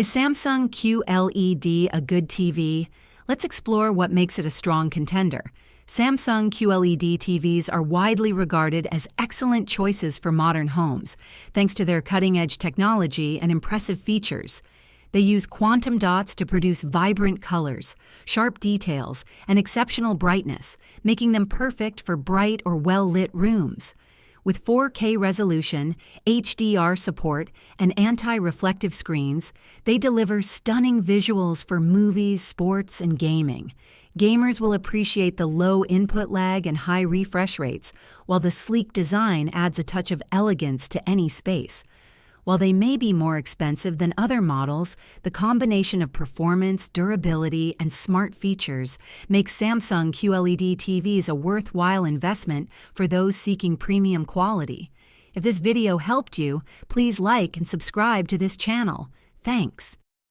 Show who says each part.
Speaker 1: Is Samsung QLED a good TV? Let's explore what makes it a strong contender. Samsung QLED TVs are widely regarded as excellent choices for modern homes, thanks to their cutting-edge technology and impressive features. They use quantum dots to produce vibrant colors, sharp details, and exceptional brightness, making them perfect for bright or well-lit rooms. With 4K resolution, HDR support, and anti-reflective screens, they deliver stunning visuals for movies, sports, and gaming. Gamers will appreciate the low input lag and high refresh rates, while the sleek design adds a touch of elegance to any space. While they may be more expensive than other models, the combination of performance, durability, and smart features makes Samsung QLED TVs a worthwhile investment for those seeking premium quality. If this video helped you, please like and subscribe to this channel. Thanks.